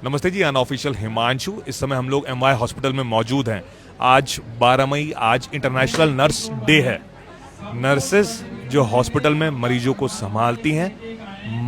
नमस्ते जी, अनऑफिशियल हिमांशु। इस समय हम लोग एमवाय हॉस्पिटल में मौजूद हैं। आज 12 मई, आज इंटरनेशनल नर्स डे है। नर्सेस जो हॉस्पिटल में मरीजों को संभालती हैं,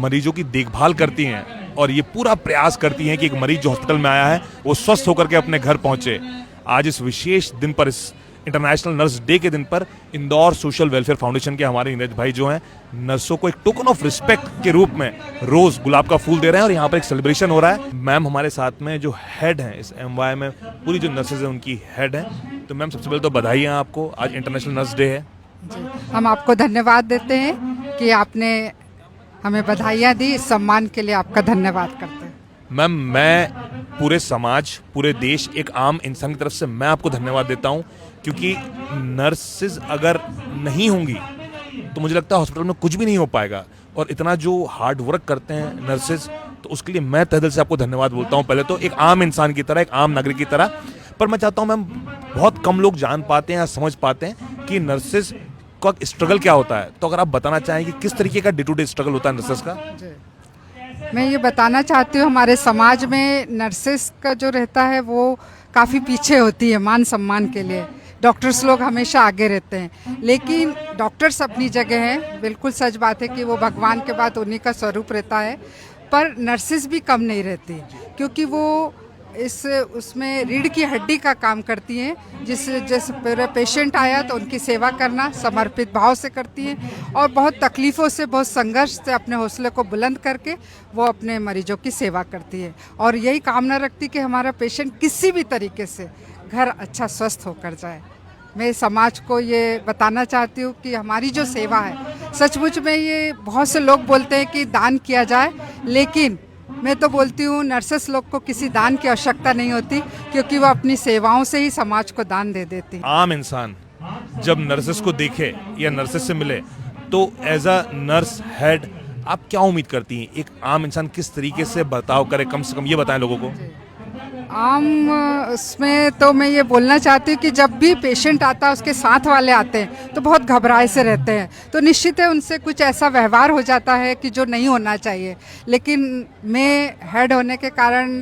मरीजों की देखभाल करती हैं और ये पूरा प्रयास करती हैं कि एक मरीज जो हॉस्पिटल में आया है वो स्वस्थ होकर के अपने घर पहुंचे। आज इस विशेष दिन पर, इस इंटरनेशनल नर्स डे के दिन पर, इंदौर सोशल वेलफेयर फाउंडेशन के हमारे नीरज भाई जो हैं, नर्सों को एक टोकन ऑफ रिस्पेक्ट के रूप में रोज गुलाब का फूल दे रहे हैं और यहाँ पर एक सेलिब्रेशन हो रहा है। मैम हमारे साथ में जो हेड हैं इस एमवाय में, पूरी जो नर्सेज हैं उनकी हेड हैं। तो मैम सबसे पहले तो बधाई है आपको, आज इंटरनेशनल नर्स डे है। जी, हम आपको धन्यवाद देते हैं कि आपने हमें बधाइयाँ दी। इस सम्मान के लिए आपका धन्यवाद करते हैं। मैम, मैं पूरे समाज, पूरे देश, एक आम इंसान की तरफ से मैं आपको धन्यवाद देता हूँ, क्योंकि नर्सेज अगर नहीं होंगी तो मुझे लगता है हॉस्पिटल में कुछ भी नहीं हो पाएगा। और इतना जो हार्ड वर्क करते हैं नर्सेज, तो उसके लिए मैं तहे दिल से आपको धन्यवाद बोलता हूँ। पहले तो एक आम इंसान की तरह, एक आम नागरिक की तरह। पर मैं चाहता हूँ मैम, बहुत कम लोग जान पाते हैं या समझ पाते हैं कि नर्सेज का स्ट्रगल क्या होता है। तो अगर आप बताना चाहें कि किस तरीके का डे टू डे स्ट्रगल होता है नर्सेज का। मैं ये बताना चाहती हूँ, हमारे समाज में नर्सेस का जो रहता है वो काफ़ी पीछे होती है मान सम्मान के लिए। डॉक्टर्स लोग हमेशा आगे रहते हैं, लेकिन डॉक्टर्स अपनी जगह हैं। बिल्कुल सच बात है कि वो भगवान के बाद उन्हीं का स्वरूप रहता है, पर नर्सेस भी कम नहीं रहती, क्योंकि वो उसमें रीढ़ की हड्डी का काम करती हैं। जैसे पूरा पेशेंट आया तो उनकी सेवा करना समर्पित भाव से करती हैं और बहुत तकलीफ़ों से, बहुत संघर्ष से अपने हौसले को बुलंद करके वो अपने मरीजों की सेवा करती है और यही कामना रखती कि हमारा पेशेंट किसी भी तरीके से घर अच्छा स्वस्थ होकर जाए। मैं समाज को ये बताना चाहती हूँ कि हमारी जो सेवा है, सचमुच में ये बहुत से लोग बोलते हैं कि दान किया जाए, लेकिन मैं तो बोलती हूँ नर्सेस लोग को किसी दान की आवश्यकता नहीं होती, क्योंकि वो अपनी सेवाओं से ही समाज को दान दे देती हैं। आम इंसान जब नर्सेस को देखे या नर्सेस से मिले, तो एज अ नर्स हेड आप क्या उम्मीद करती हैं? एक आम इंसान किस तरीके से बर्ताव करे, कम से कम ये बताएं लोगों को। आम उसमें तो मैं ये बोलना चाहती हूँ कि जब भी पेशेंट आता है, उसके साथ वाले आते हैं तो बहुत घबराए से रहते हैं, तो निश्चित है उनसे कुछ ऐसा व्यवहार हो जाता है कि जो नहीं होना चाहिए। लेकिन मैं हेड होने के कारण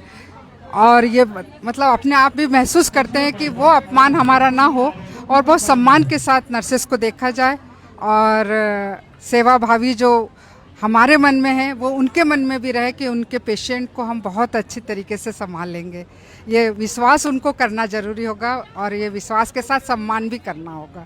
और ये मतलब अपने आप भी महसूस करते हैं कि वो अपमान हमारा ना हो और बहुत सम्मान के साथ नर्सेस को देखा जाए और सेवा भावी जो हमारे मन में है वो उनके मन में भी रहे कि उनके पेशेंट को हम बहुत अच्छी तरीके से संभाल लेंगे। ये विश्वास उनको करना ज़रूरी होगा और ये विश्वास के साथ सम्मान भी करना होगा।